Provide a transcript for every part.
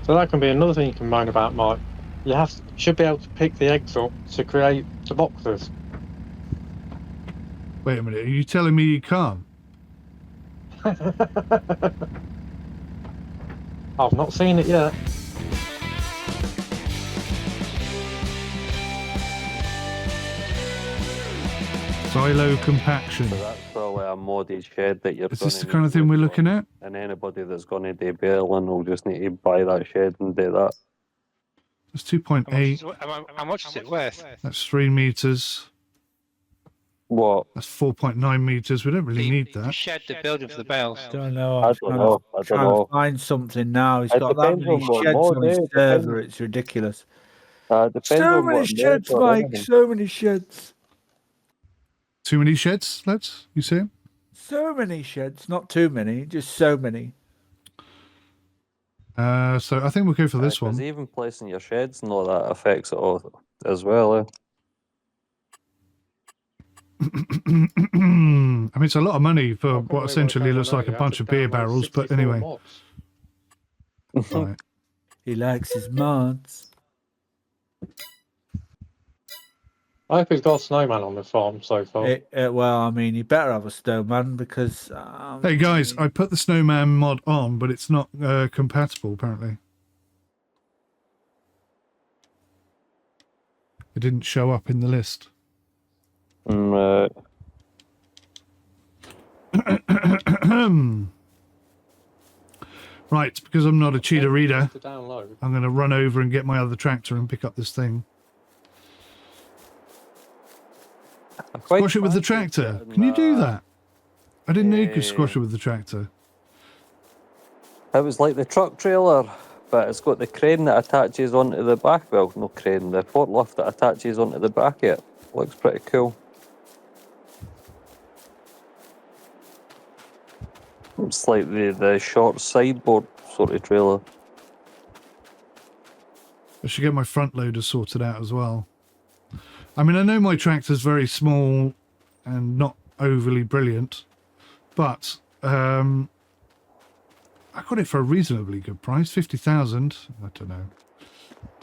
So that can be another thing you can moan about, Mike. You should be able to pick the eggs up to create the boxes. Wait a minute, are you telling me you can't? I've not seen it yet. Silo compaction. So that's probably a modded shed that you're. Is this the kind of thing we're looking at? And anybody that's going to do baling will just need to buy that shed and do that. That's 2.8. How much is it worth? That's 3 meters. What? That's 4.9 meters. We don't really need that. Shed the building for the bales. Don't know. I don't know. Trying to find something now. He's It got that depends many on what sheds mod, on his eh? server. It's ridiculous. Depends So on many what sheds, mod or Mike. anything. So many sheds. Too many sheds, lads? You see 'em? So many sheds. Not too many. Just so many. So I think we'll go for this Because one. even placing your sheds and all that affects it all as well. Eh? I mean, it's a lot of money for Well, what essentially looks like a bunch of beer barrels, but anyway. Right. He likes his mods. I hope he's got a snowman on the farm so far. Well, I mean, you better have a snowman because. Hey guys, I put the snowman mod on, but it's not compatible apparently. It didn't show up in the list. Right. Right, because I'm not a cheetah reader, To download. I'm going to run over and get my other tractor and pick up this thing. Squash it with the tractor. Can you do that? I didn't know you could squash it with the tractor. It was like the truck trailer, but it's got the crane that attaches onto the back. Well, no crane, the forklift that attaches onto the back of it. Looks pretty cool. It's like the short sideboard sort of trailer. I should get my front loader sorted out as well. I mean, I know my tractor's very small and not overly brilliant, but I got it for a reasonably good price, 50,000. I don't know.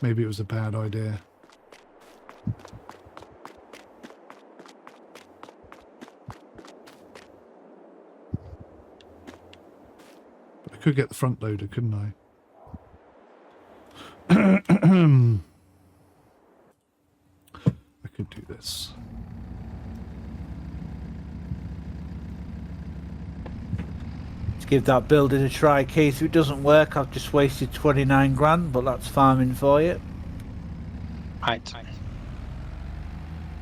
Maybe it was a bad idea. But I could get the front loader, couldn't I? I could do this. Let's give that building a try, Keith. If it doesn't work, I've just wasted 29 grand, but that's farming for you. Right.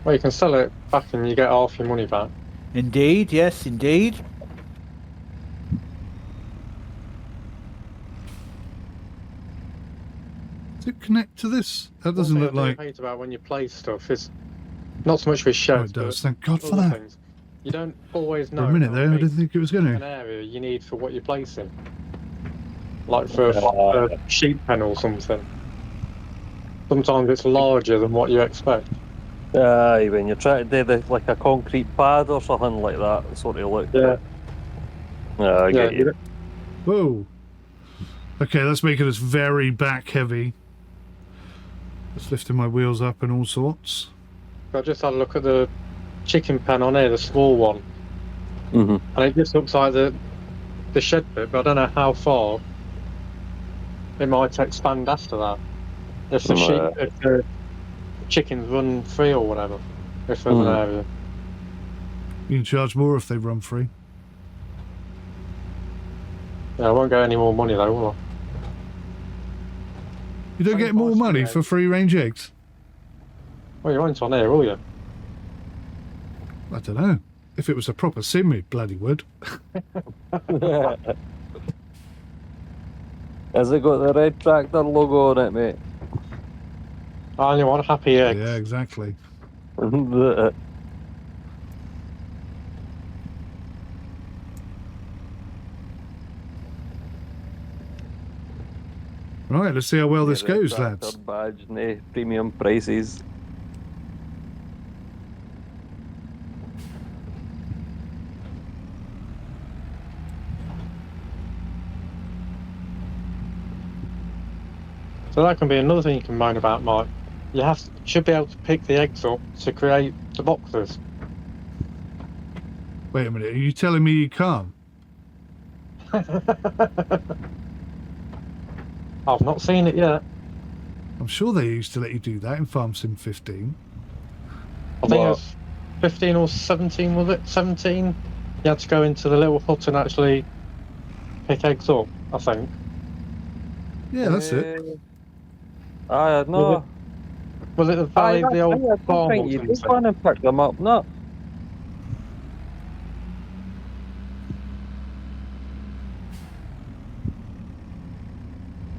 Well, you can sell it back and you get half your money back. Indeed, yes, indeed. Does it connect to this? That doesn't One look thing I like... do hate about when you play stuff is not so much with Oh, sheds, it does. but Thank God for other that. things. You don't always know For a minute how there, I big didn't think it was going an to. area you need for what you're placing. Like for a sheep pen or something. Sometimes it's larger than what you expect. Aye, when you're trying to do like a concrete pad or something like that, sort of look. Yeah. I get you. Whoa. Okay, that's making us very back heavy. Just lifting my wheels up and all sorts. I just had a look at the chicken pen on here, the small one, and it just looks like the shed bit, but I don't know how far it might expand after that. If the if the chickens run free or whatever, if there's an area. You can charge more if they run free. Yeah, I won't get any more money though, will I? You don't get more money for free range eggs? Well, you won't on here, will you? I don't know. If it was a proper sim, it bloody would. Has it got the red tractor logo on it, mate? I only want happy eggs. Yeah, exactly. Right, let's see how well this goes, lads. Badge, premium prices. So that can be another thing you can moan about, Mike. You should be able to pick the eggs up to create the boxes. Wait a minute, are you telling me you can't? I've not seen it yet. I'm sure they used to let you do that in Farm Sim 15. I think it was 15 or 17, was it? 17? You had to go into the little hut and actually pick eggs up, I think. Yeah, that's it. I know. Was it the Valley of the Old I Farm think or you something? did want to pick them up, no?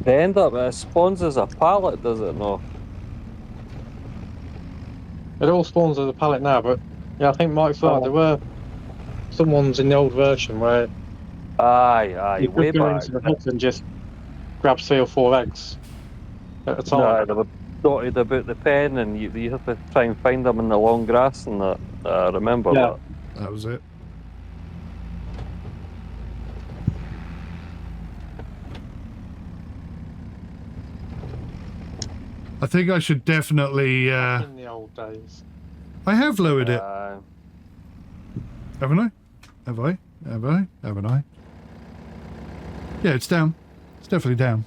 They end up, it spawns as a pallet, does it not? It all spawns as a pallet now, but yeah, I think Mike's right. There were some ones in the old version where Aye, you way could go back. into the hut and just grab 3 or 4 eggs at a time. No, they were dotted about the pen, and you have to try and find them in the long grass and that. I remember Yeah. that. That was it. I think I should definitely... In the old days. I have lowered it. Haven't I? Have I? Have I? Haven't I? Yeah, it's down. It's definitely down.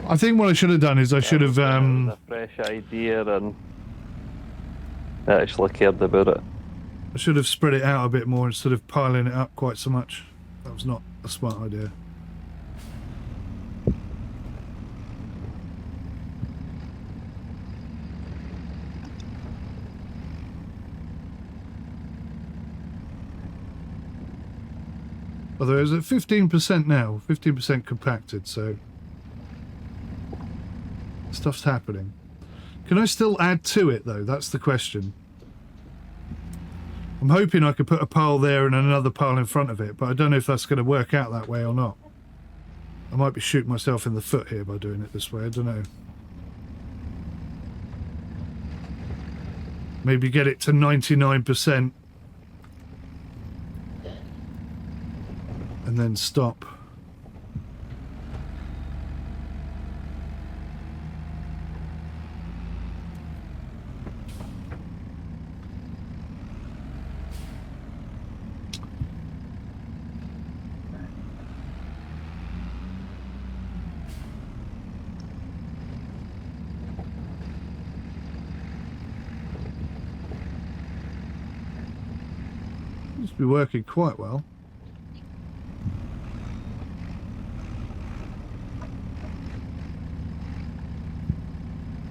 I think what I should have done is I should have... It was a fresh idea and I actually cared about it. I should have spread it out a bit more instead of piling it up quite so much. That was not a smart idea. Although it's at 15% now, 15% compacted, so stuff's happening. Can I still add to it though? That's the question. I'm hoping I could put a pile there and another pile in front of it, but I don't know if that's going to work out that way or not. I might be shooting myself in the foot here by doing it this way, I don't know. Maybe get it to 99%. And then stop. Seems to be working quite well.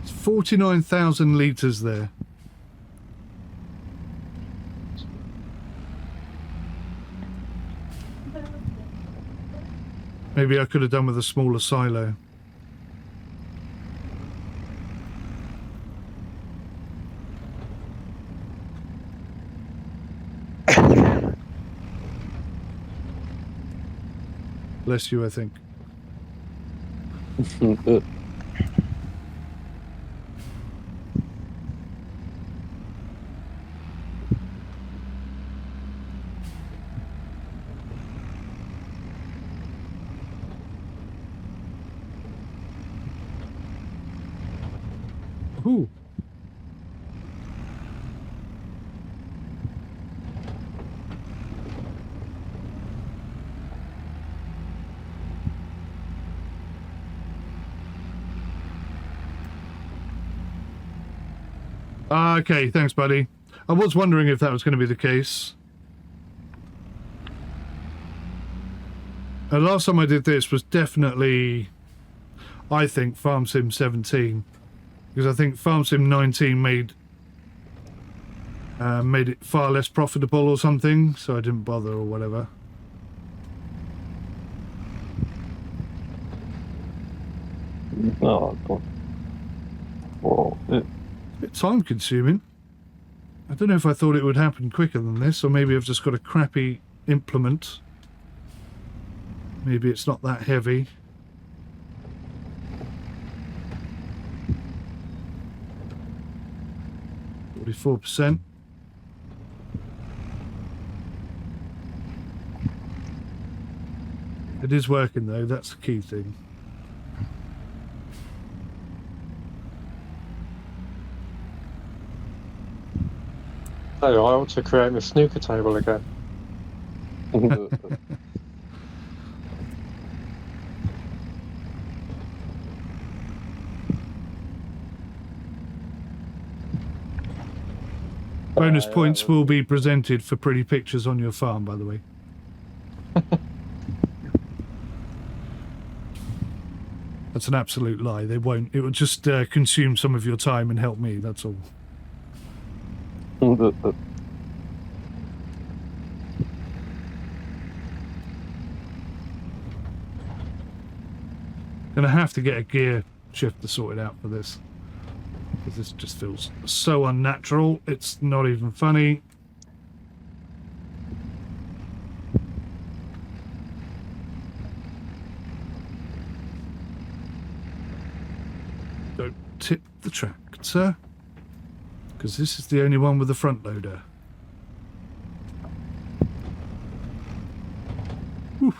It's 49,000 litres there. Maybe I could have done with a smaller silo. Bless you, I think. Ooh. Okay, thanks, buddy. I was wondering if that was going to be the case. The last time I did this was definitely, I think, Farm Sim 17. Because I think Farm Sim 19 made it far less profitable or something, so I didn't bother or whatever. Oh, God. Whoa. A bit time consuming. I don't know if I thought it would happen quicker than this, or maybe I've just got a crappy implement. Maybe it's not that heavy. %. It is working though, that's the key thing. Oh, I ought to create my snooker table again. Bonus points will be presented for pretty pictures on your farm, by the way. That's an absolute lie. They won't. It will just consume some of your time and help me, that's all. Gonna have to get a gear shifter sorted out for this. Because this just feels so unnatural. It's not even funny. Don't tip the tractor. Because this is the only one with the front loader. Whew.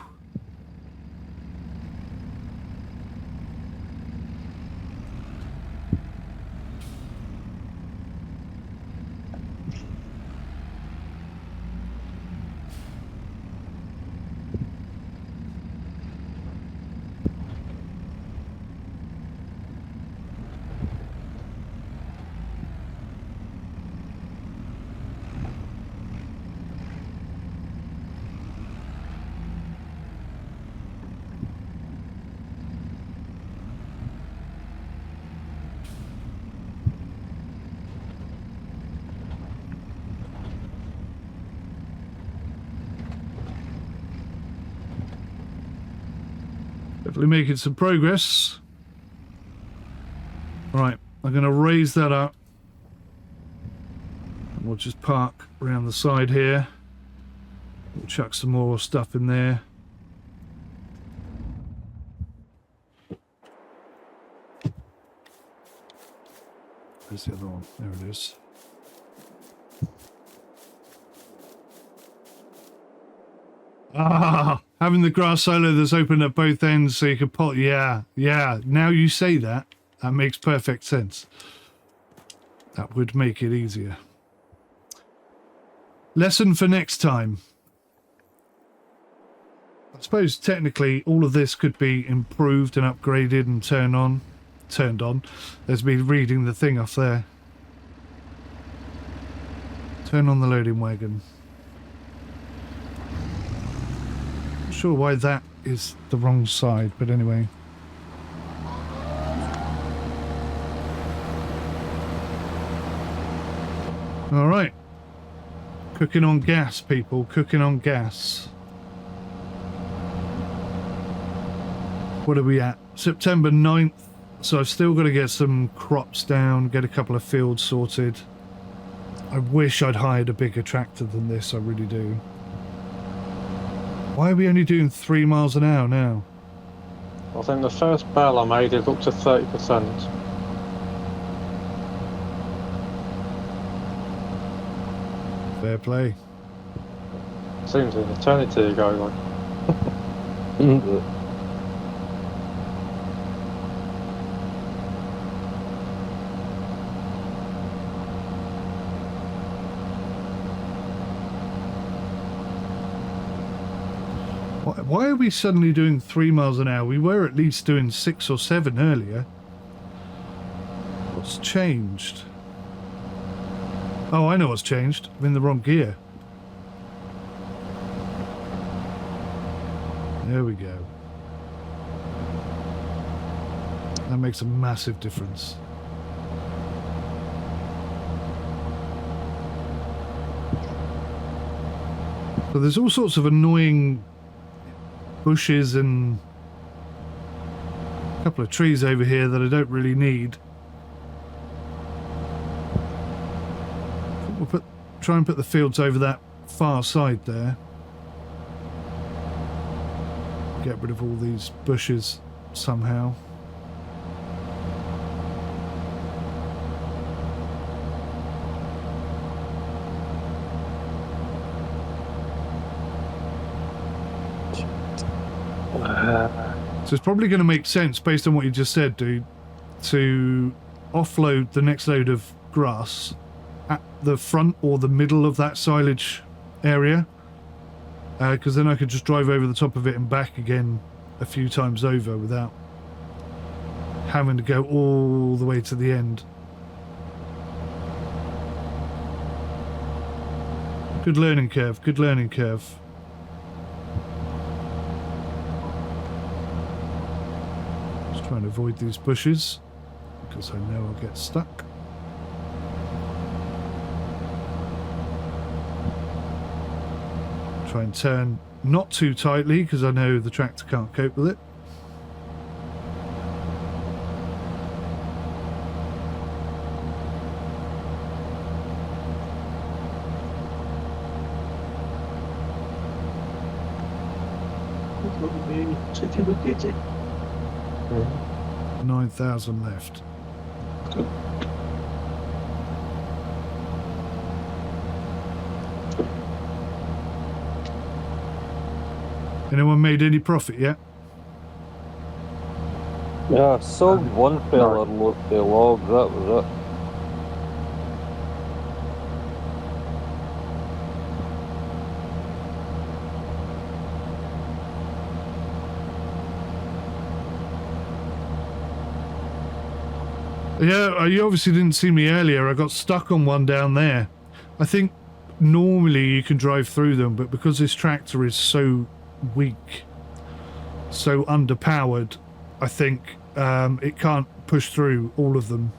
Definitely making some progress. Right, I'm going to raise that up. And we'll just park around the side here. We'll chuck some more stuff in there. Where's the other one? There it is. Ah, having the grass silo that's open at both ends so you can pot. Yeah. Now you say that, that makes perfect sense. That would make it easier. Lesson for next time. I suppose technically all of this could be improved and upgraded and turned on. There's me reading the thing off there. Turn on the loading wagon. Not sure why that is the wrong side, but anyway. All right. Cooking on gas, people. Cooking on gas. What are we at? September 9th. So I've still got to get some crops down, get a couple of fields sorted. I wish I'd hired a bigger tractor than this, I really do. Why are we only doing 3 miles an hour now? I think the first bale I made is up to 30%. Fair play. Seems an eternity ago, like. Why are we suddenly doing 3 miles an hour? We were at least doing 6 or 7 earlier. What's changed? Oh, I know what's changed. I'm in the wrong gear. There we go. That makes a massive difference. So there's all sorts of annoying bushes and a couple of trees over here that I don't really need. We'll try and put the fields over that far side there. Get rid of all these bushes somehow. So it's probably going to make sense, based on what you just said, dude, to offload the next load of grass at the front or the middle of that silage area, because then I could just drive over the top of it and back again a few times over without having to go all the way to the end. Good learning curve, good learning curve. Just trying to avoid these bushes because I know I'll get stuck. Try and turn not too tightly because I know the tractor can't cope with it. It. 9,000 left. Anyone made any profit yet? Yeah, I sold one fella load the log, that was it. Yeah, you obviously didn't see me earlier. I got stuck on one down there. I think normally you can drive through them, but because this tractor is so weak, so underpowered, I think it can't push through all of them.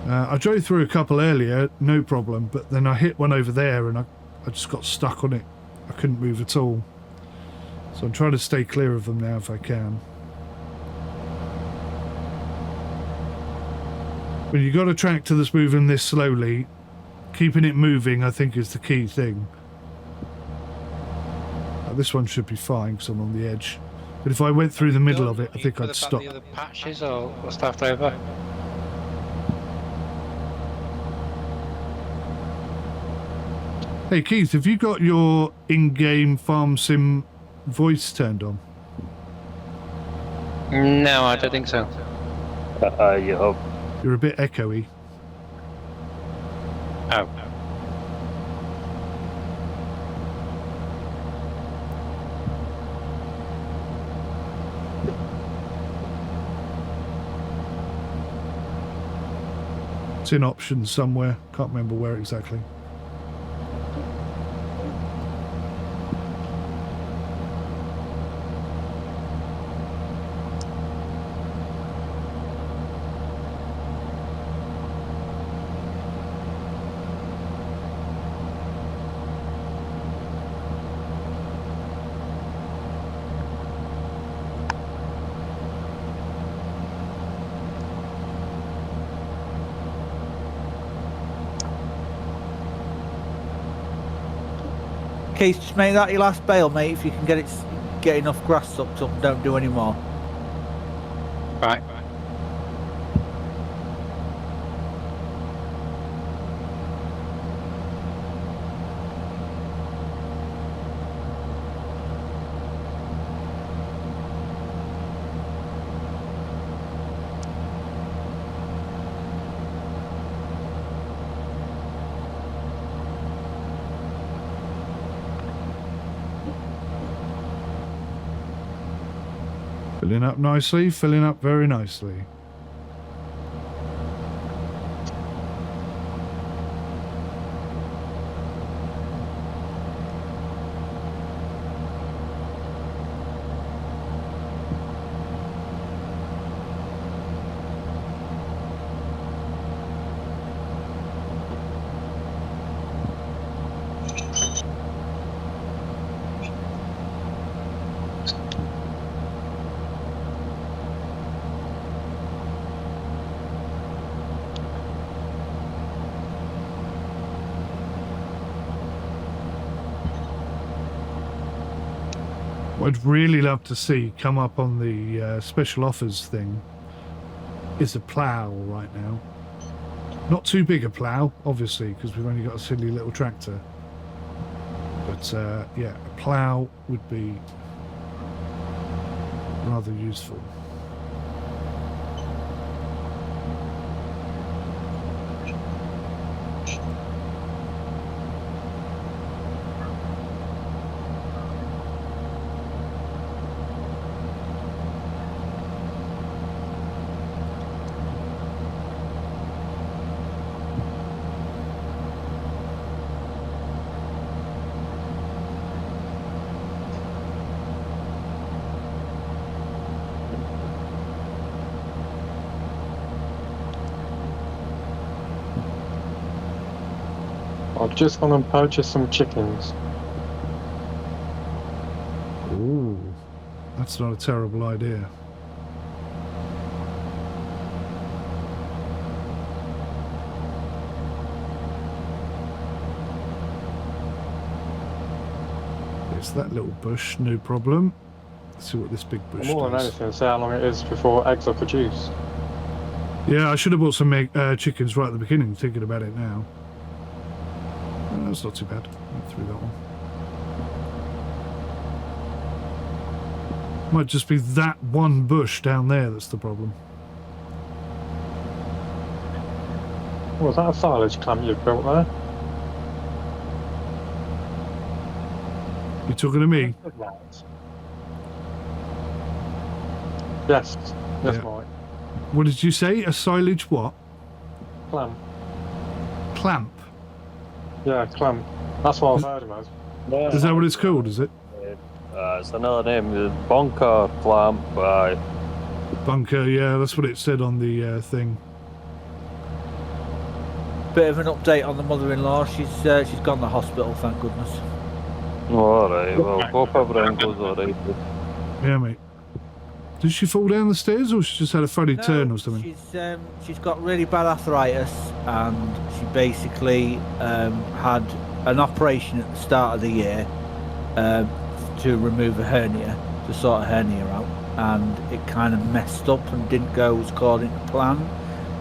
I drove through a couple earlier, no problem, but then I hit one over there and I just got stuck on it. I couldn't move at all. So I'm trying to stay clear of them now if I can. When you've got a tractor that's moving this slowly, keeping it moving, I think, is the key thing. This one should be fine because I'm on the edge. But if I went through the middle of it, I think I'd stop. The other patches or stuff over? Hey Keith, have you got your in-game farm sim voice turned on? No, I don't think so. You have. You're a bit echoey. Oh. It's in options somewhere. Can't remember where exactly. Keith, just make that your last bale, mate. If you can get enough grass sucked up, don't do any more. Right. Filling up nicely, filling up very nicely. What I'd really love to see come up on the special offers thing is a plough right now. Not too big a plough, obviously, because we've only got a silly little tractor. But yeah, a plough would be rather useful. I've just gone and purchased some chickens. Ooh, that's not a terrible idea. It's that little bush, no problem. Let's see what this big bush More than does. anything, see how long it is before eggs are produced. Yeah, I should have bought some chickens right at the beginning, thinking about it now. That's not too bad. Went through that one. Might just be that one bush down there that's the problem. Was that a silage clamp you've built there? You talking to me? Yes, yes, Yeah. Mike. What did you say? A silage what? Clamp. Clamp? Yeah, clamp. That's what I've heard him as. Is that what it's called, is it? It's another name, bunker clamp. Bunker, yeah, that's what it said on the thing. Bit of an update on the mother-in-law. She's gone to the hospital, thank goodness. Alright, well, hope everything goes alright. Yeah, mate. Did she fall down the stairs or she just had a funny turn or something? She's got really bad arthritis, and she basically had an operation at the start of the year to remove a hernia, to sort a hernia out, and it kind of messed up and didn't go as according to plan.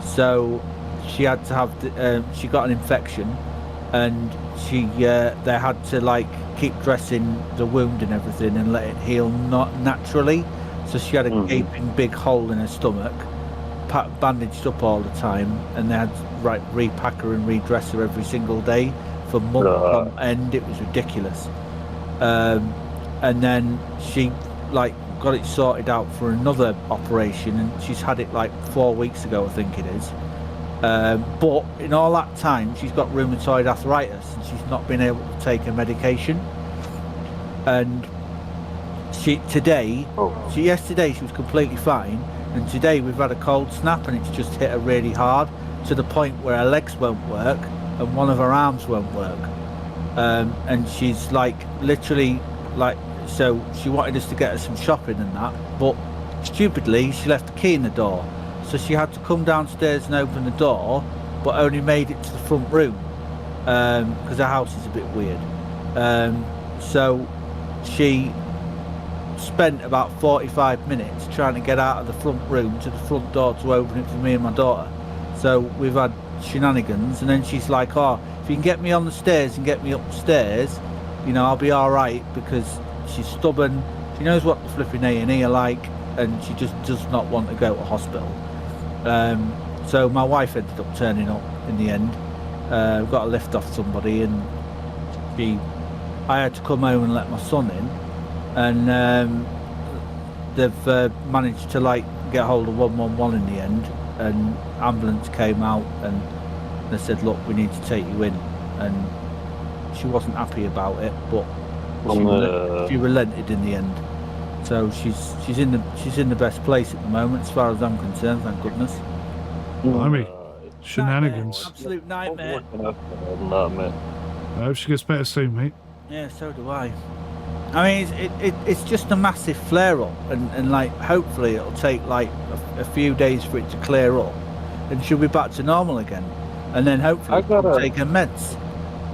So she had to have she got an infection, and they had to like keep dressing the wound and everything and let it heal not naturally. So she had a gaping big hole in her stomach, bandaged up all the time, and they had to repack her and redress her every single day for months on end. It was ridiculous. And then she like got it sorted out for another operation, and she's had it like 4 weeks ago, I think it is. But in all that time, she's got rheumatoid arthritis, and she's not been able to take her medication. And yesterday she was completely fine, and today we've had a cold snap, and it's just hit her really hard to the point where her legs won't work and one of her arms won't work. And she's like literally like, so she wanted us to get her some shopping and that, but stupidly she left the key in the door, so she had to come downstairs and open the door, but only made it to the front room because her house is a bit weird. So she spent about 45 minutes trying to get out of the front room to the front door to open it for me and my daughter. So we've had shenanigans, and then she's like, oh, if you can get me on the stairs and get me upstairs, you know, I'll be all right, because she's stubborn. She knows what the flipping A&E are like, and she just does not want to go to hospital. So my wife ended up turning up in the end. Got a lift off somebody, and I had to come home and let my son in, and they've managed to like get hold of 111 in the end, and ambulance came out and they said, look, we need to take you in, and she wasn't happy about it, but she relented in the end. So she's in the best place at the moment as far as I'm concerned, thank goodness. Blimey. Shenanigans. Absolute nightmare. I hope she gets better soon, mate. Yeah, so do I. I mean, it's just a massive flare-up, and like hopefully it'll take like a few days for it to clear up, and she'll be back to normal again, and then hopefully she'll take her meds.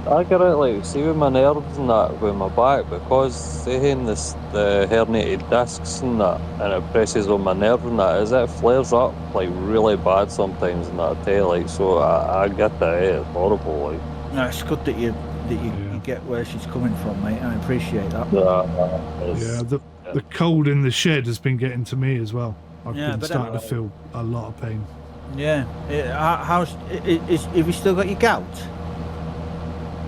I got it like, see with my nerves and that with my back, because they have the herniated discs and that, and it presses on my nerve and that, as it flares up like really bad sometimes and that, I tell you, like, so I get that, it's horrible, like. No, it's good that you get where she's coming from, mate. I appreciate that. The cold in the shed has been getting to me as well. I've been starting to feel a lot of pain. Yeah. Have you still got your gout?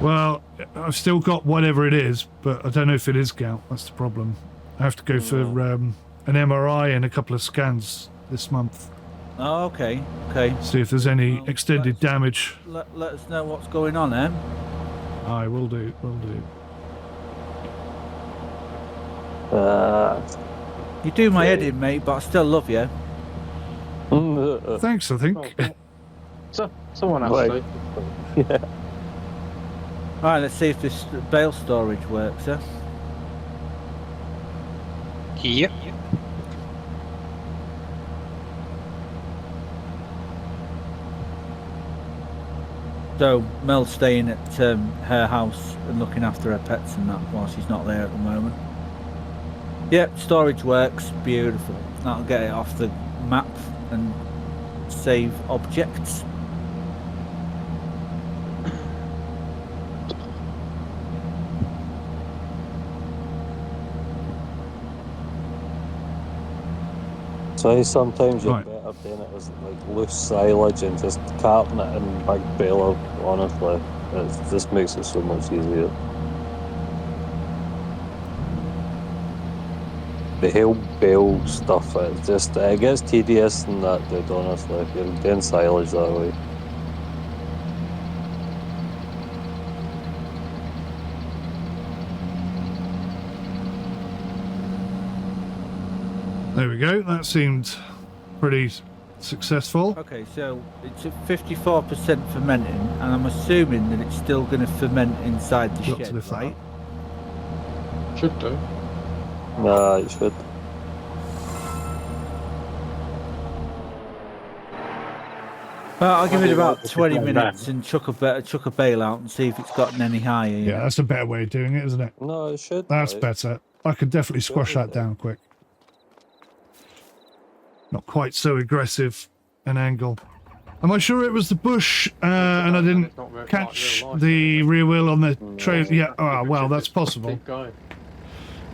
Well, I've still got whatever it is, but I don't know if it is gout. That's the problem. I have to go for an MRI and a couple of scans this month. Oh, okay. See if there's any extended damage. Let us know what's going on, eh? I will do. You do my head in, mate, but I still love you. Thanks, I think. So, someone else. Yeah. Right, let's see if this bale storage works, huh? Yep. So Mel's staying at her house and looking after her pets and that while she's not there at the moment. Yep, storage works. Beautiful. That'll get it off the map and save objects. So sometimes you're Right. better doing it as like loose silage and just carting it in big baler, honestly. It just makes it so much easier. The whole bale stuff, it gets tedious and that, dude, honestly, if you're doing silage that way. There we go. That seemed pretty successful. Okay, so it's at 54% fermenting, and I'm assuming that it's still going to ferment inside the Got to shed, lift that right? Should do. Nah, you should. Well, I'll give it do about like to 20 sit down. minutes and chuck a bale out and see if it's gotten any higher. you Yeah, know? that's a better way of doing it, isn't it? No, it should. That's like, better. I could definitely squash that down quick. Not quite so aggressive an angle. Am I sure it was the bush and I didn't It's not like catch real life, the rear wheel on the No. trail? Yeah, oh, well, that's possible. Keep going.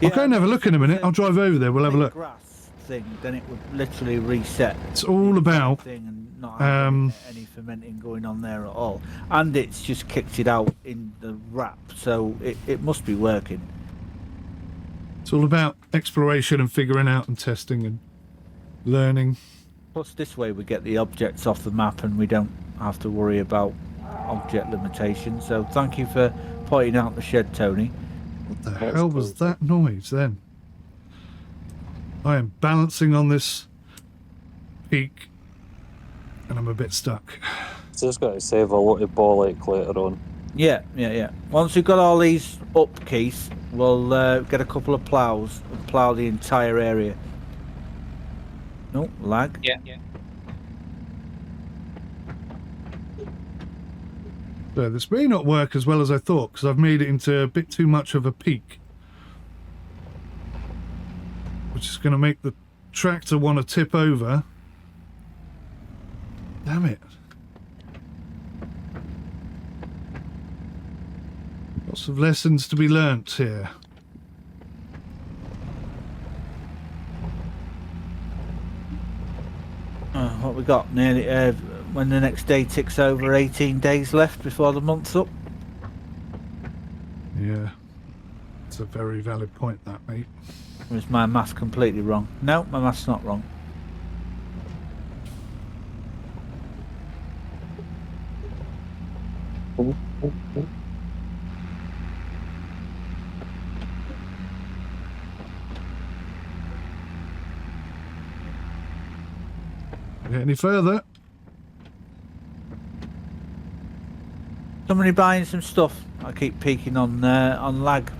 I'll go and have a look in a minute. I'll drive over there. We'll have a Big look. grass thing, then it would literally reset. It's all about Thing and not have um, any fermenting going on there at all. And it's just kicked it out in the wrap, so it must be working. it's all about exploration and figuring out and testing and learning. Plus, this way we get the objects off the map and we don't have to worry about object limitations. So, thank you for pointing out the shed, Tony. What the That's hell was cool. that noise then? I am balancing on this peak and I'm a bit stuck. Just got to save a lot of ball ache later on. Yeah. Once we've got all these up, Keith, we'll get a couple of ploughs and plough the entire area. No, lag. Yeah. So this may not work as well as I thought because I've made it into a bit too much of a peak, which is going to make the tractor want to tip over. Damn it. Lots of lessons to be learnt here. What we got? Nearly when the next day ticks over, 18 days left before the month's up. Yeah. It's a very valid point, that, mate. Or is my math completely wrong? No, my math's not wrong. Get any further? Somebody buying some stuff. I keep peeking on lag.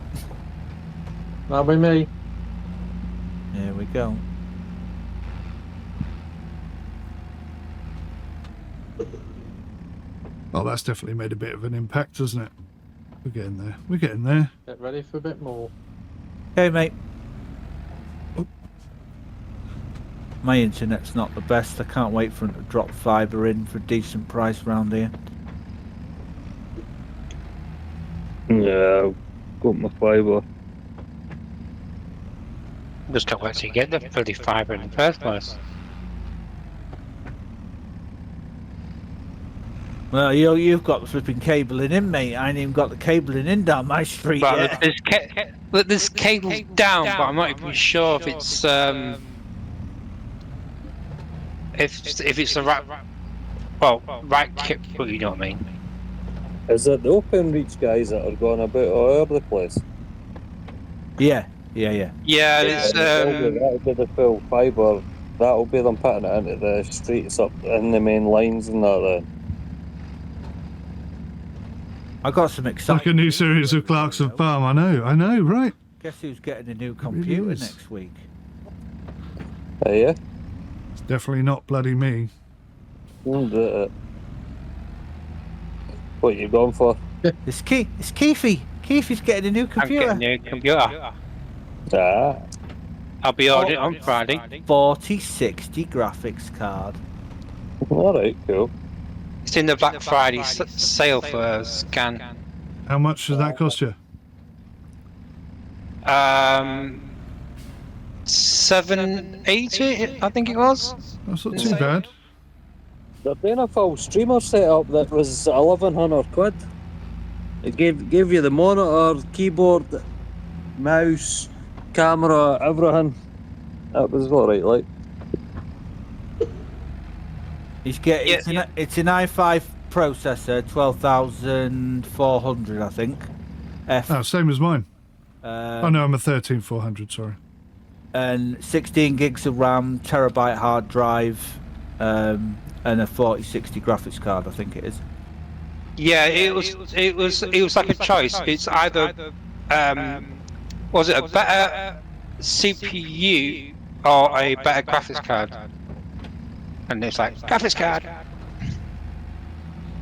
That'll be me. Here we go. Oh, that's definitely made a bit of an impact, hasn't it? We're getting there. We're getting there. Get ready for a bit more. Okay, mate. Oh. My internet's not the best. I can't wait for it to drop fibre in for a decent price round here. Yeah, got my fibre. Just can't wait to get the bloody fibre in the first place. Well, you've got the flipping cabling in, mate. I ain't even got the cabling in down my street yet. There's cables down, but I'm not even sure if it's if it's the right right kit. But you know what I mean. Is it the open reach guys that are going about all over the place? Yeah. Yeah, it's That'll be the full fibre. That'll be them putting it into the streets up in the main lines and that then. I got some It's exciting. like a new series of Clarkson Farm. I know, right? Guess who's getting a new really computer is. next week? Yeah. It's definitely not bloody me. What you going for? It's Keefy. Keefy's getting a new I'm computer. getting a new computer. Ah. I'll be ordering it on Friday. 4060 graphics card. Alright, cool. It's in the Black Friday sale for a scan. How much does that cost you? 780, I think it was. That's not too bad. They're doing a full streamer setup that was 1,100 quid. It gave you the monitor, keyboard, mouse, camera, everything. That was alright, like. It's an i5 processor, 12,400, I think. Oh, same as mine. Um, Oh no, I'm a 13400. Sorry. And 16 gigs of RAM, terabyte hard drive, and a 4060 graphics card, I think it is. Yeah, it was like a choice. It's either was it a better CPU or a better graphics card? And it's like graphics card.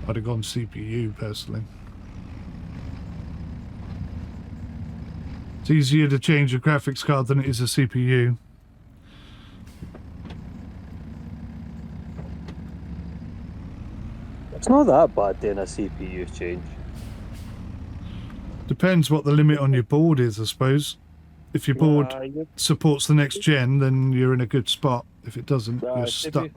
I'd have gone CPU personally. It's easier to change a graphics card than it is a CPU. It's not that bad doing a CPU change. Depends what the limit on your board is, I suppose. If your board supports the next gen, then you're in a good spot. If it doesn't, you're stuck.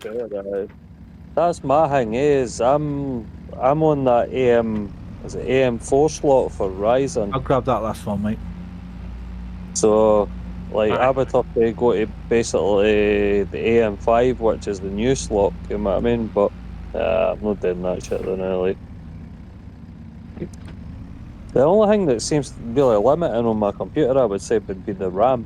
That's my thing. Is I'm on that AM4 slot for Ryzen. I'll grab that last one, mate. So, like, I would have to go to basically the AM5, which is the new slot. You know what I mean? But I'm not doing that shit then. Like, the only thing that seems really limiting on my computer, I would say, would be the RAM.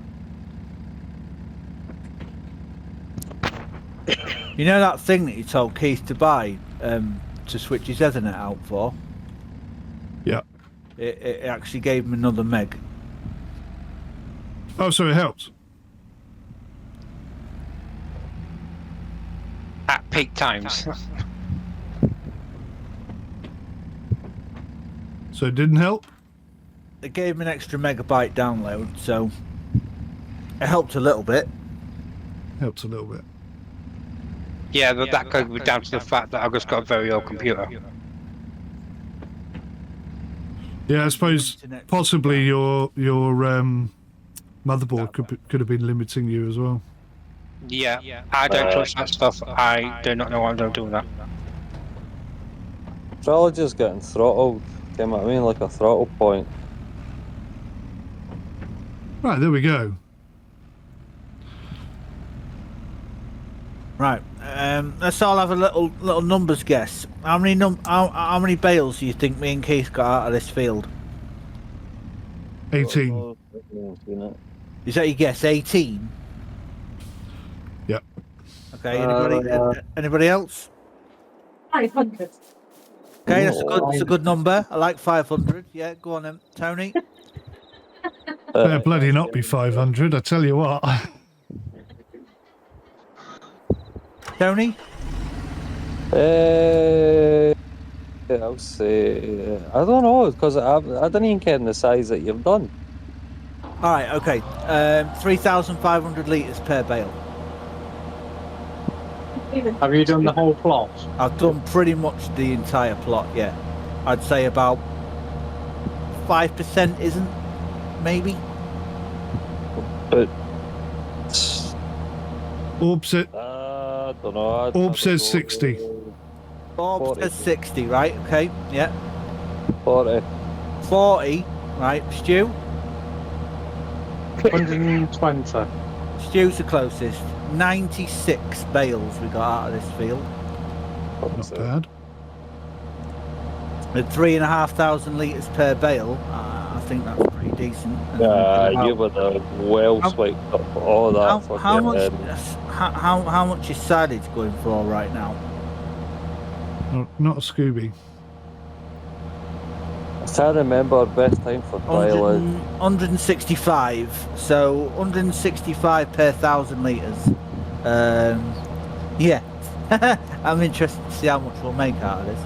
You know that thing that you told Keith to buy to switch his Ethernet out for? Yeah. It actually gave him another meg. Oh, so it helps. At peak times. So it didn't help? It gave him an extra megabyte download, so it helped a little bit. Helps a little bit. Yeah, but that could be down to the fact that I've just got a very old computer. Yeah, I suppose possibly your motherboard could have been limiting you as well. Yeah, I don't touch that stuff. I do not know what I'm doing with that. Trilogy's getting throttled. You know what I mean? Like a throttle point. Right, there we go. Right, let's all have a little numbers guess. How many bales do you think me and Keith got out of this field? 18. Is that your guess? 18. Yep. Okay. Anybody else? 500. Okay, that's a good number. I like 500. Yeah, go on then, Tony. Better bloody not be 500, I tell you what. Tony? I'll say, I don't know, because I didn't even care in the size that you've done. Alright, okay. 3,500 litres per bale. Have you done the whole plot? I've done pretty much the entire plot, yeah. I'd say about 5% isn't, maybe. But Orb said, I don't know. Orb says 60. Orb says 60, right? Okay, yeah. 40. 40, right. Stu? 120. Stu's the closest. 96 bales we got out of this field. Not bad. At 3,500 litres per bale, I think that's pretty decent. You would have well swiped up all that. How much is Silage going for right now? Not a Scooby. can't remember best time for silage. 165. So 165 per 1,000 litres. Yeah. I'm interested to see how much we'll make out of this.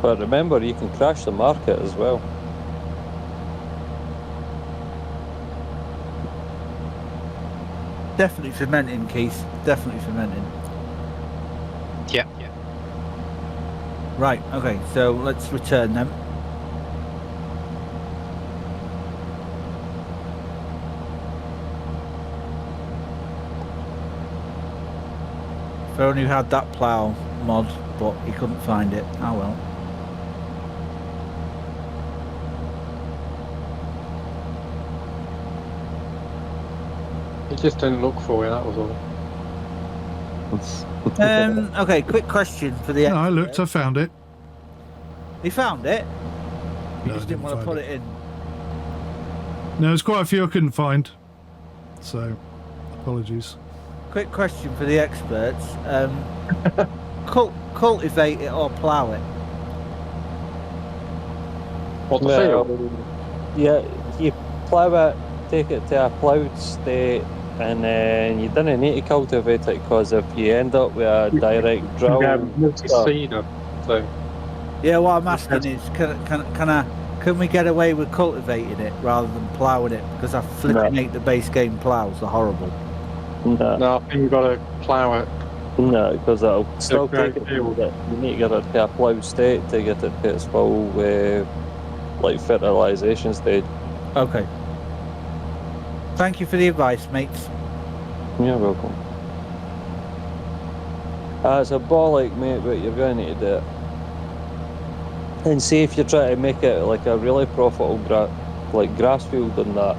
But remember, you can crash the market as well. Definitely fermenting, Keith. Definitely fermenting. Yeah. Right, okay, so let's return them. If I only had that plough mod, but he couldn't find it. Oh well. He just didn't look for you, that was all. Okay, quick question for the No, I looked, I expert. found it. He found it? He No, I just didn't want to find put it in. No, there's quite a few I couldn't find. So, apologies. Quick question for the experts. Cultivate it or plough it? What the Well, field? yeah, you plough it, take it to a ploughed state, and then you don't need to cultivate it, because if you end up with a direct drill, Multi-seeder thing. Yeah, what I'm asking is, can we get away with cultivating it rather than ploughing it? Because I flipping hate the base game ploughs. They're horrible. No, I think you've got to plough it. no, because it'll still great take it. field. You need to get it to a ploughed state to get it to its full, like fertilisation stage. Okay. Thank you for the advice, mates. You're welcome. It's a bollock, mate, but you're going to need to do it. And see if you try to make it like a really profitable grass field and that,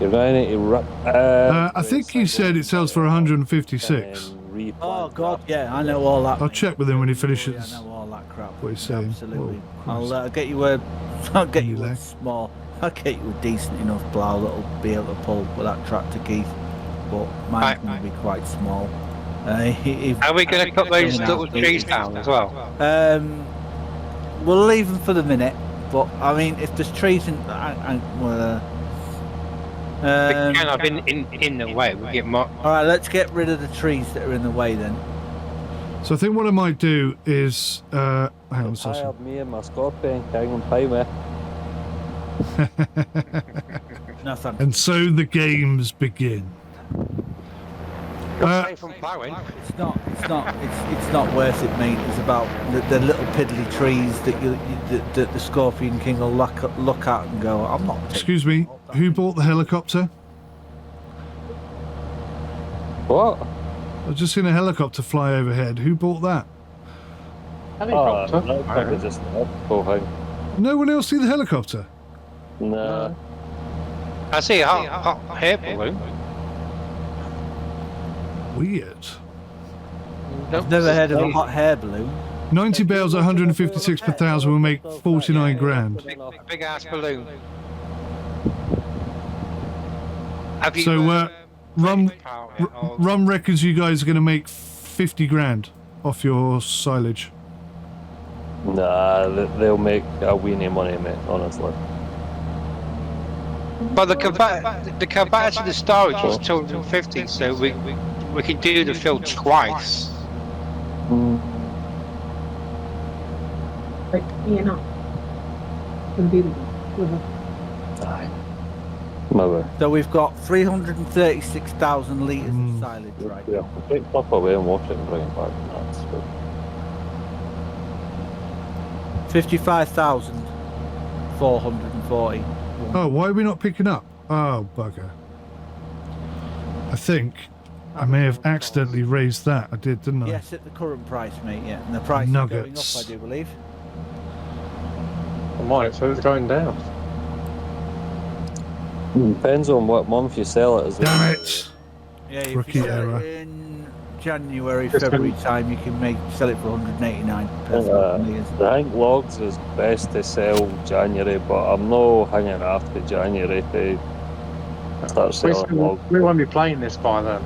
you're going to need to rip. I think he said it sells for 156. Oh God, yeah, I know all that. I'll mate. check with him when he Yeah, finishes. I know all that crap. what he's saying. Absolutely. Whoa, I'll get you a. I'll get you Any a lag? small. I'll get you a decent enough plough that'll be able to pull with that tractor, Keith. But mine's going to be quite small. Are we going to cut those little trees down as well? We'll leave them for the minute. But I mean, if there's trees in, They kind of in the way. We get more. all right, let's get rid of the trees that are in the way then. So I think what I might do is, hang on a second. Hired me and my Scorpion King and pay me. No thanks. And so the games begin. Safe from ploughing. It's not worth it, mate. It's about the little piddly trees that the Scorpion King will look at and go, I'm not. Excuse me, who bought the helicopter? What? I've just seen a helicopter fly overhead. Who bought that? Helicopter? That's probably just an optical thing. No one else see the helicopter? Nah. I see a hot hair balloon. Weird. I've never heard of a hot hair balloon. 90 bales at 156 per thousand will make 49 grand. Big ass balloon. Have you, So, Rum power it or- Rum reckons you guys are going to make 50 grand off your silage. Nah, they'll make a weenie money, mate, honestly. But the capacity of the storage is 250, so we can do the fill twice. Like, you know. Unbelievable. Aye. Maybe. So we've got 336,000 litres of silage right Yeah, now. take stuff away and wash it and bring it back. That's good. 55,440. Oh, why are we not picking up? Oh, bugger. I think I may have accidentally raised that. I did, didn't I? Yes, at the current price, mate, yeah. And the price Nuggets. is going up, I do believe. I might, so it's going down. Depends on what month you sell it as well. Damn it! Yeah, if Rookie you sell error. it in January, It's February time, you can sell it for 189 per Yeah. 1,000 litres. I think logs is best to sell January, but I'm no hanging after January to start selling logs. We won't be playing this by then.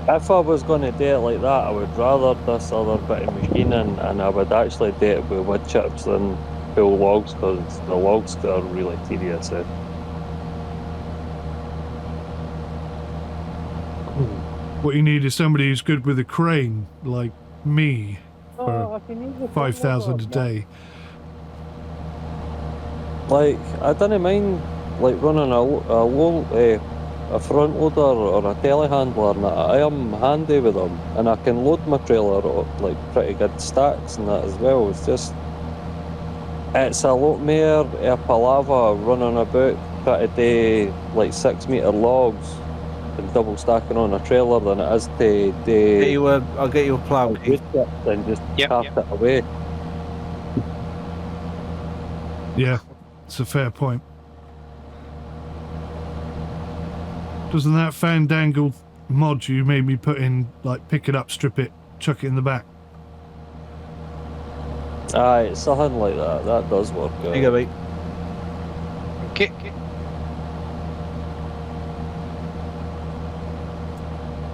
If I was going to do it like that, I would rather this other bit of machining, and I would actually do it with wood chips than full logs, because the logs are really tedious. What you need is somebody who's good with a crane, like me, for 5,000 a day. Like, I don't mind like running a front loader or a telehandler, and I am handy with them, and I can load my trailer up like pretty good stacks and that as well. It's a lot more a palaver running about trying to do like 6 metre logs and double stacking on a trailer than it is to do. I'll get you a plough. And just Yep, cart it away. Yeah, it's a fair point. Doesn't that fandangle mod you made me put in, like, pick it up, strip it, chuck it in the back? Aye, something like that. That does work. There you go, mate. Okay.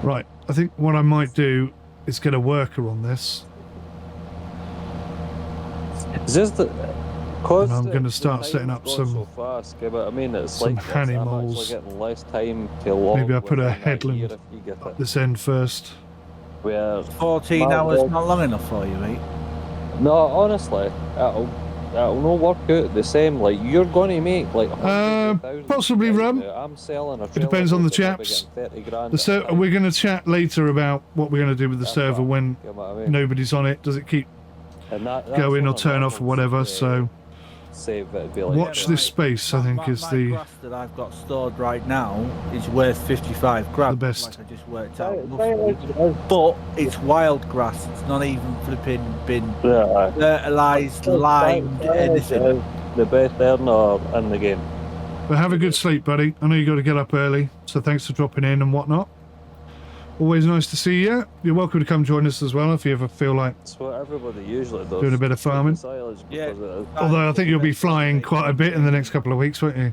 Right, I think what I might do is get a worker on this. It's just that, cause And I'm gonna the start time's setting up going some- so fast, but I mean, it's some like this, I'm animals. actually getting less time to log. Maybe I put a within that headland year if you get it. Up this end first. Where 14 my hours log- not long enough for you, mate. No, honestly, it'll not work out the same. Like, you're going to make like hundreds of thousands possibly, right Rum. now. I'm selling a It depends on the chaps. We're going to chat later about what we're going to do with the server when nobody's on it. Does it keep go in or turn off or whatever? So save it, be like, watch this space. I think is my the grass that I've got stored right now is worth 55 grand. The best. Like I just worked out. roughly. But it's wild grass. It's not even flipping been fertilised, limed, anything. The best earner in the game. But have a good sleep, buddy. I know you got to get up early, so thanks for dropping in and whatnot. Always nice to see you. You're welcome to come join us as well if you ever feel like It's what everybody usually does. doing a bit of farming. Silage, Yeah. because it is. Although I think you'll be flying quite a bit in the next couple of weeks, won't you?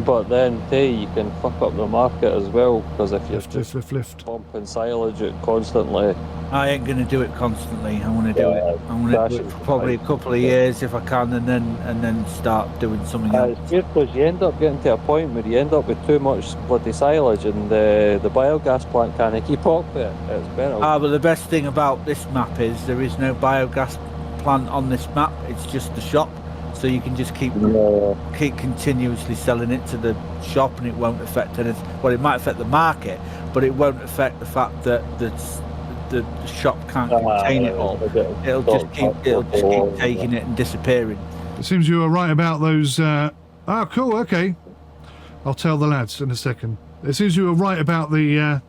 But then, too, you can fuck up the market as well, because if you're just Lift. pumping silage out constantly, I ain't going to do it constantly. I want to do it. I want to that do it should for be probably a fine. couple of years if I can, and then start doing something else. it's weird because you end up getting to a point where you end up with too much bloody silage, and the biogas plant can't keep up with it. It's better. But the best thing about this map is there is no biogas plant on this map. It's just the shop, so you can just keep continuously selling it to the shop, and it won't affect anything. Well, it might affect the market, but it won't affect the fact that the shop can't contain it all. It'll just keep taking it and disappearing. It seems you were right about those. Oh, cool. Okay, I'll tell the lads in a second. It seems you were right about the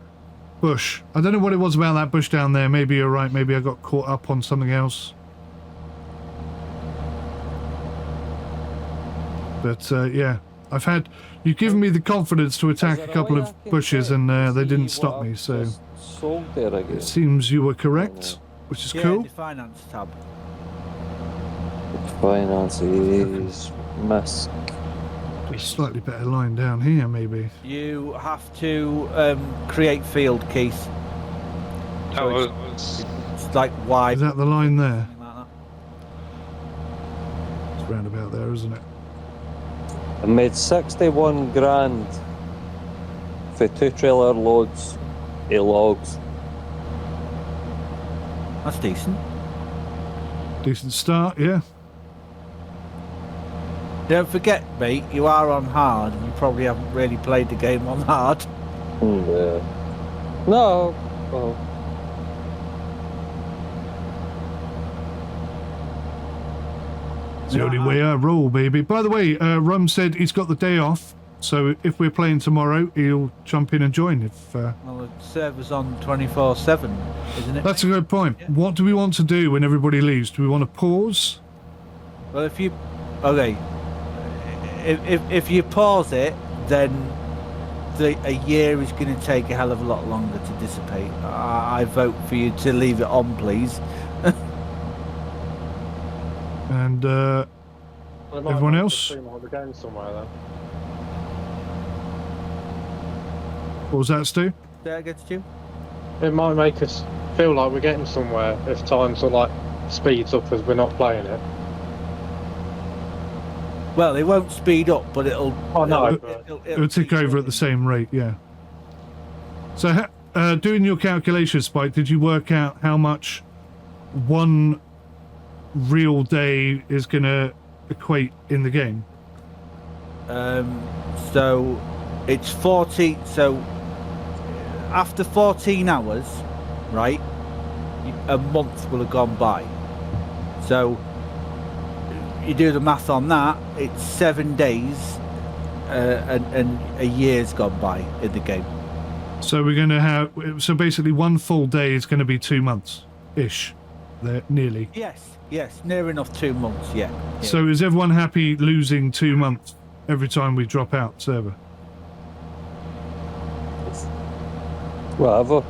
bush. I don't know what it was about that bush down there. Maybe you're right. Maybe I got caught up on something else. But yeah, you've given me the confidence to attack a couple of bushes, and they didn't stop me. So it seems you were correct, which is cool. The finance tab. Finances, mask. A slightly better line down here, maybe. You have to create field keys. That It's like wide. Is that the line there? Something like that. It's round about there, isn't it? I made 61 grand for 2 trailer loads of logs. That's decent. Decent start, yeah. Don't forget, mate, you are on hard, and you probably haven't really played the game on hard. Yeah. No. Well, It's the only way I roll, baby. By the way, Rum said he's got the day off, so if we're playing tomorrow, he'll jump in and join. If Well, the server's on 24/7, isn't it? that's a good point. Yeah. What do we want to do when everybody leaves? Do we want to pause? Well, if you if you pause it, then a year is going to take a hell of a lot longer to dissipate. I vote for you to leave it on, please. And everyone else? The game somewhere then. What was that, Stu? That against you? It might make us feel like we're getting somewhere if time sort of like speeds up as we're not playing it. Well, it won't speed up, but it'll. Oh, no, It'll tick over at the same rate, yeah. So, doing your calculations, Spike, did you work out how much one real day is going to equate in the game? So it's 40. So after 14 hours, right, a month will have gone by. So you do the math on that, it's 7 days, and a year's gone by in the game. So we're going to have, so basically one full day is going to be 2 months ish. There, nearly. Yes, near enough 2 months. Yeah. So is everyone happy losing 2 months every time we drop out server? Whatever.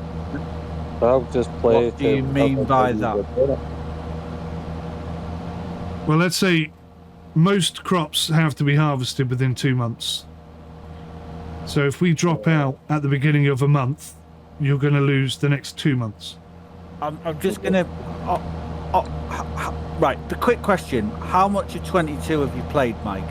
I'll just play. What do you mean by that? Well, let's say most crops have to be harvested within 2 months. So if we drop out at the beginning of a month, you're going to lose the next 2 months. I'm just gonna. Right. The quick question: how much of 22 have you played, Mike?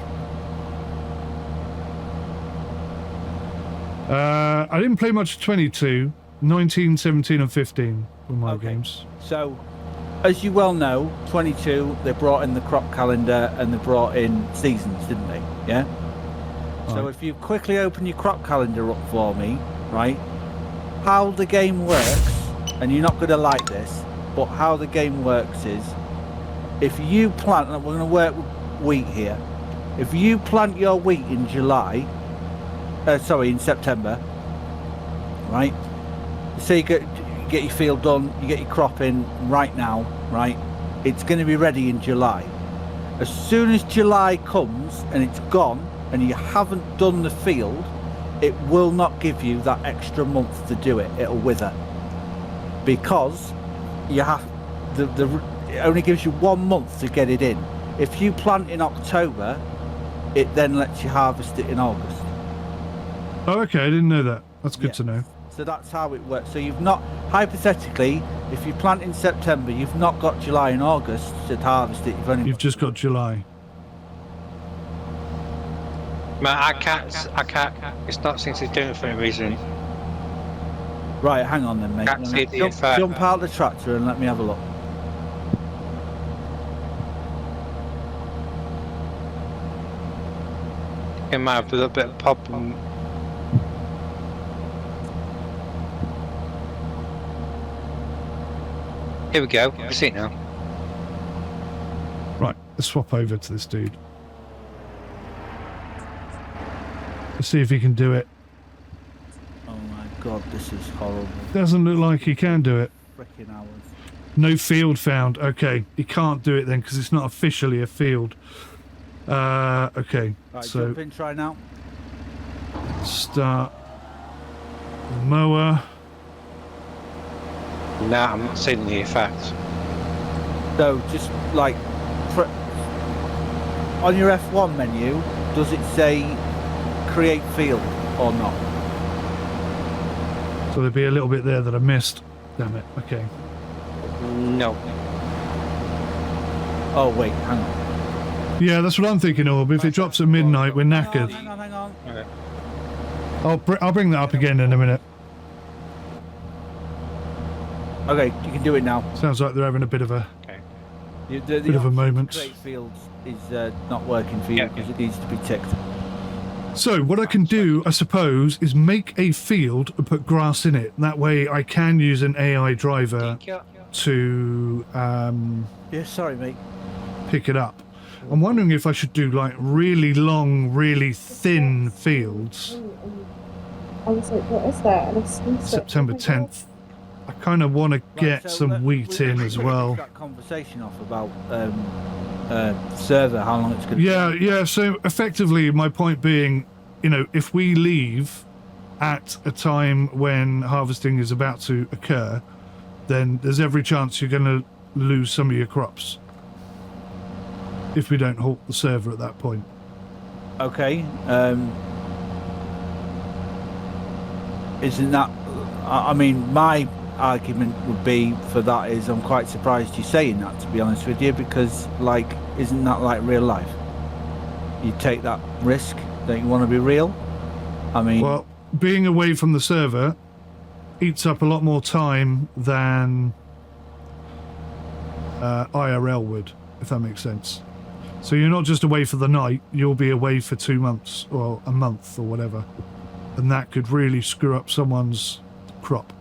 I didn't play much of 22. 19, 17 and 15 were my games. So, as you well know, 22, they brought in the crop calendar and they brought in seasons, didn't they? Yeah? So Right. if you quickly open your crop calendar up for me, right, how the game works, and you're not going to like this, but how the game works is, if you plant, and we're going to work with wheat here, if you plant your wheat in in September, right, so you get your field done, you get your crop in right now, right, it's going to be ready in July. As soon as July comes and it's gone and you haven't done the field, it will not give you that extra month to do it. It'll wither, because you have it only gives you 1 month to get it in. If you plant in October, it then lets you harvest it in August. Oh, okay, I didn't know that. That's good to know. So that's how it works. So you've not, hypothetically, if you plant in September, you've not got July and August to harvest it. You've just got July. Man, I can't. It's not seems to do it for any reason. Right, hang on then, mate. Can't see the Jump effect. out the tractor and let me have a look. It might have a little bit of problem. Here we go. I see it now. Right, let's swap over to this dude. Let's see if he can do it. Oh my god, this is horrible. Doesn't look like he can do it. Freaking hours. No field found. Okay, he can't do it then because it's not officially a field. Okay, Right, so jump in, try now. start the mower. Nah, I'm not seeing the effect. So just like on your F1 menu, does it say create field or not? So there'll be a little bit there that I missed. Damn it. Okay. No. Oh wait, hang on. Yeah, that's what I'm thinking of. If it drops at midnight, we're knackered. Hang on. Okay. I'll bring that up again in a minute. Okay, you can do it now. Sounds like they're having a bit of a The bit of a option to moment. create fields is not working for you because it needs to be ticked. So what I can do, I suppose, is make a field and put grass in it. That way I can use an AI driver to Yeah, sorry, mate. pick it up. I'm wondering if I should do like really long, really thin fields. I was like, what is that? And it's September 10th. I kind of want to get some wheat in as well. That conversation off about server, how long it's going to Yeah. So effectively, my point being, you know, if we leave at a time when harvesting is about to occur, then there's every chance you're going to lose some of your crops if we don't halt the server at that point. Okay. isn't that? I mean, my argument would be for that is I'm quite surprised you're saying that, to be honest with you, because like, isn't that like real life? You take that risk, don't you want to be real? I mean, well, being away from the server eats up a lot more time than IRL would, if that makes sense. So you're not just away for the night, you'll be away for 2 months or a month or whatever, and that could really screw up someone's crop.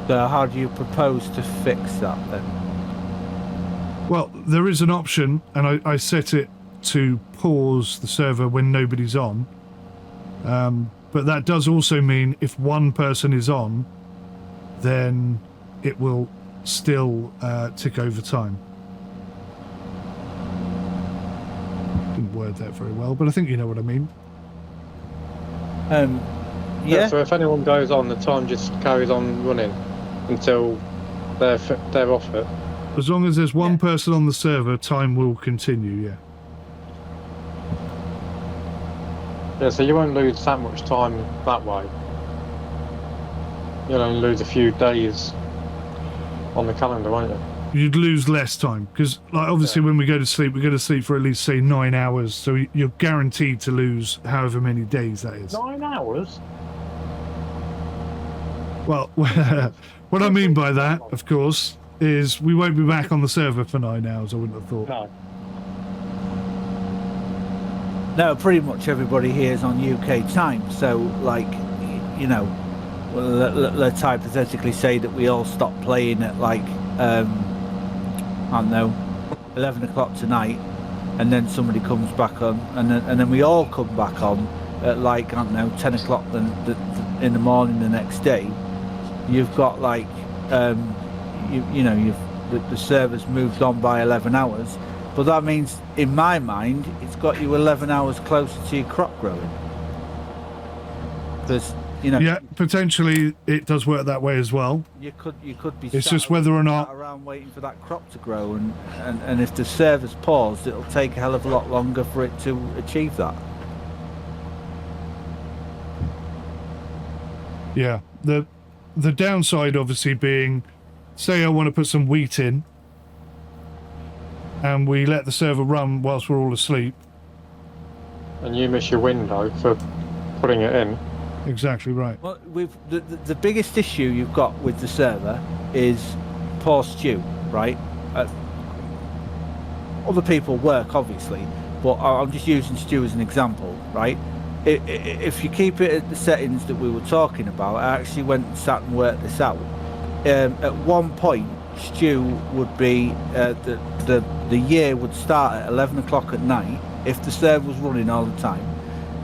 so how do you propose to fix that then? Well, there is an option, and I set it to pause the server when nobody's on. But that does also mean if one person is on, then it will still tick over time. Didn't word that very well, but I think you know what I mean. Yeah. So if anyone goes on, the time just carries on running until they're off it. As long as there's one person on the server, time will continue, yeah. Yeah, so you won't lose that much time that way. You'll only lose a few days on the calendar, won't you? You'd lose less time, because like, obviously when we go to sleep for at least, say, 9 hours, so you're guaranteed to lose however many days that is. 9 hours? Well, what I mean by that, of course, is we won't be back on the server for 9 hours, I wouldn't have thought. No. No, pretty much everybody here is on UK time. So, like, you know, let's hypothetically say that we all stop playing at like, I don't know, 11 o'clock tonight, and then somebody comes back on, and then we all come back on at like, I don't know, 10 o'clock in the morning the next day. You've got like, the server's moved on by 11 hours. But that means, in my mind, it's got you 11 hours closer to your crop growing. Because, you know... Yeah, potentially it does work that way as well. You could be it's just whether or not... around waiting for that crop to grow, and if the server's paused, it'll take a hell of a lot longer for it to achieve that. Yeah, the downside obviously being, say I want to put some wheat in, and we let the server run whilst we're all asleep. And you miss your window for putting it in. Exactly right. Well, the biggest issue you've got with the server is poor Stu, right? Other people work, obviously, but I'm just using Stu as an example, right? If you keep it at the settings that we were talking about, I actually went and sat and worked this out. At one point, Stu would be the year would start at 11 o'clock at night. If the server was running all the time,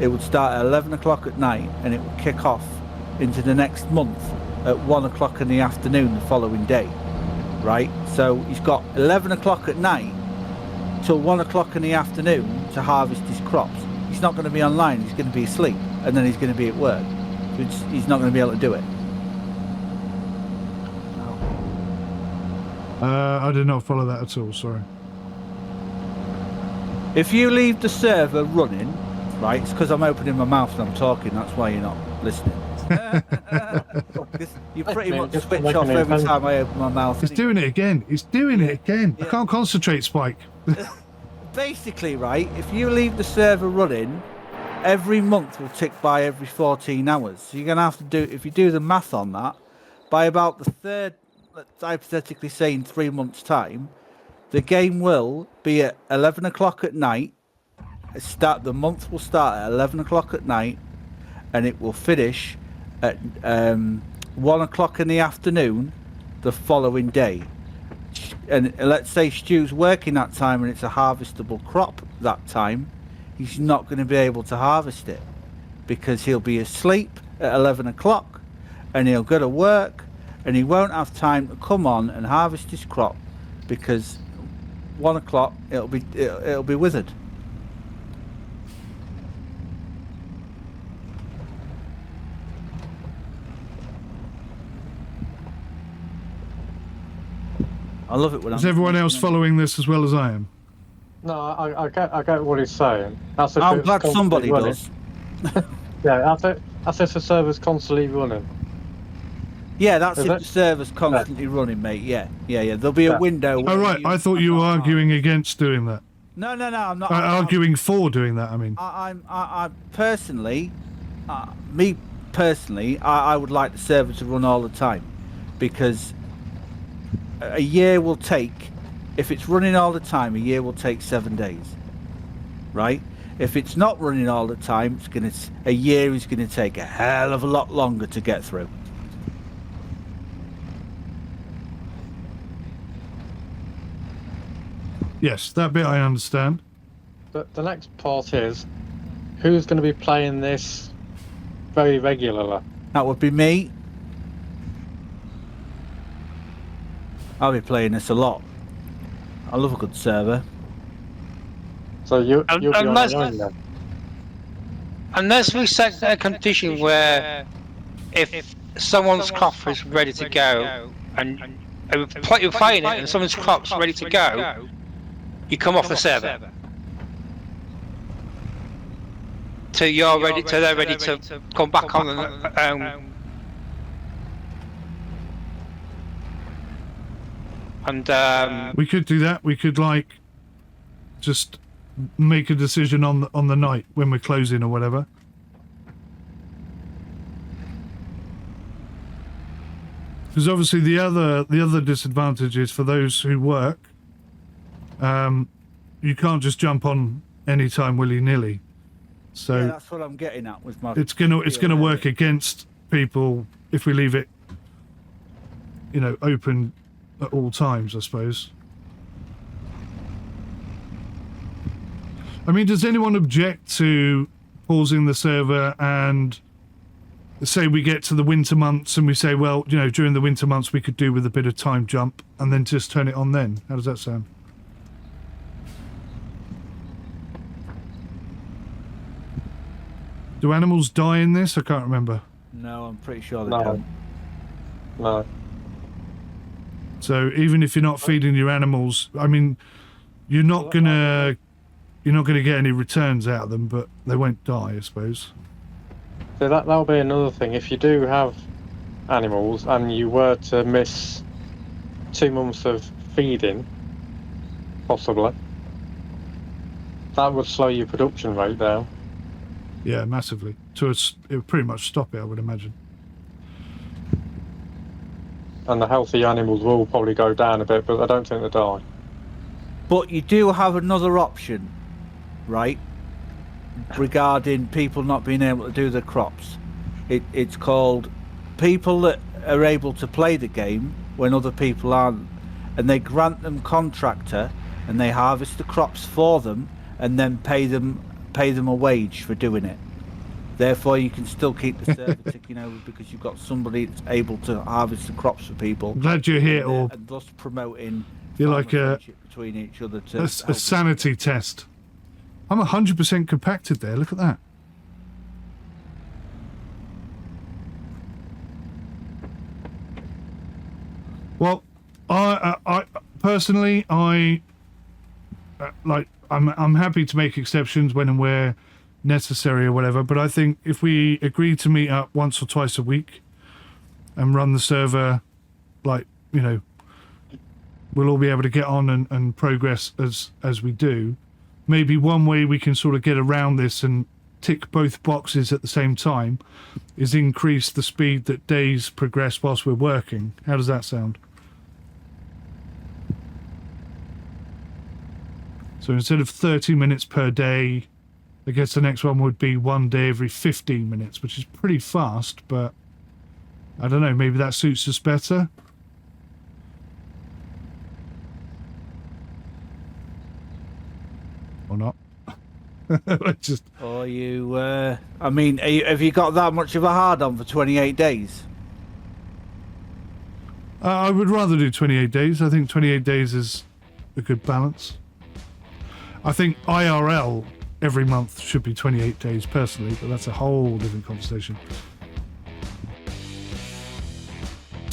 it would start at 11 o'clock at night, and it would kick off into the next month at 1 o'clock in the afternoon the following day, right? So he's got 11 o'clock at night till 1 o'clock in the afternoon to harvest his crops. He's not going to be online, he's going to be asleep, and then he's going to be at work. He's not going to be able to do it. I did not follow that at all, sorry. If you leave the server running, right, it's because I'm opening my mouth and I'm talking, that's why you're not listening. You pretty much switch off every time I open my mouth. He's doing it again. He's doing it again. Yeah. I can't concentrate, Spike. Basically, right, if you leave the server running, every month will tick by every 14 hours. So you're going to have to do, if you do the math on that, by about the third, let's hypothetically say in 3 months' time, the game will be at 11 o'clock at night. The month will start at 11 o'clock at night, and it will finish at 1 o'clock in the afternoon the following day. And let's say Stu's working that time and it's a harvestable crop that time, he's not going to be able to harvest it because he'll be asleep at 11 o'clock and he'll go to work and he won't have time to come on and harvest his crop because 1 o'clock it'll be withered. I love it when Is everyone else following this as well as I am? No, I get what he's saying. That's if I'm it's glad constantly somebody running. does. Yeah, that's if the server's constantly running. Yeah, that's Is if it? the server's constantly running, mate. Yeah. There'll be a Yeah. window. Oh, where right. I thought you were arguing against doing that. No, I'm not. Arguing for doing that, I mean. I personally, me personally, I would like the server to run all the time, because a year will take, if it's running all the time, a year will take 7 days, right? If it's not running all the time, a year is gonna take a hell of a lot longer to get through. Yes, that bit I understand. The next part is, who's going to be playing this very regularly? That would be me. I'll be playing this a lot. I love a good server. So you'll be on your own then. Unless we set a condition where if someone's crop is ready to go and you're playing it and someone's crop's ready to go, you come off the server. Till they're ready to come back on and We could do that. We could like just make a decision on the night when we're closing or whatever. Because obviously the other disadvantage is for those who work, you can't just jump on any time willy-nilly. So yeah, that's what I'm getting at with my. it's gonna work against people if we leave it, open at all times, I suppose. I mean, does anyone object to pausing the server and say we get to the winter months and we say, well, during the winter months we could do with a bit of time jump and then just turn it on then? How does that sound? Do animals die in this? I can't remember. No, I'm pretty sure they No. don't. No. So even if you're not feeding your animals, I mean, you're not gonna get any returns out of them, but they won't die, I suppose. So that'll be another thing. If you do have animals and you were to miss 2 months of feeding, possibly, that would slow your production rate down. Yeah, massively. It would pretty much stop it, I would imagine. And the healthy animals will probably go down a bit, but I don't think they die. But you do have another option, right? Regarding people not being able to do their crops. It's called people that are able to play the game when other people aren't, and they grant them contractor and they harvest the crops for them and then pay them a wage for doing it. Therefore, you can still keep the server ticking over because you've got somebody that's able to harvest the crops for people. I'm glad you're here, or and thus promoting you're like a friendship between each other to a sanity test. I'm 100% compacted there. Look at that. Well, I personally, I'm happy to make exceptions when and where necessary or whatever, but I think if we agree to meet up once or twice a week and run the server, we'll all be able to get on and progress as we do. Maybe one way we can sort of get around this and tick both boxes at the same time is increase the speed that days progress whilst we're working. How does that sound? So instead of 30 minutes per day, I guess the next one would be 1 day every 15 minutes, which is pretty fast, but I don't know, maybe that suits us better. Or not. Just... Or you, I mean, have you got that much of a hard-on for 28 days? I would rather do 28 days. I think 28 days is a good balance. I think IRL every month should be 28 days personally, but that's a whole different conversation.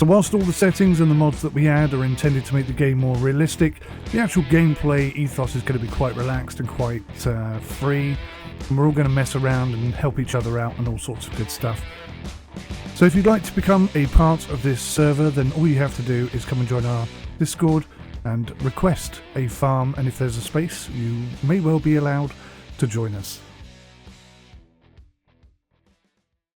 So whilst all the settings and the mods that we add are intended to make the game more realistic, the actual gameplay ethos is going to be quite relaxed and quite free, and we're all going to mess around and help each other out and all sorts of good stuff. So if you'd like to become a part of this server, then all you have to do is come and join our Discord and request a farm, and if there's a space, you may well be allowed to join us.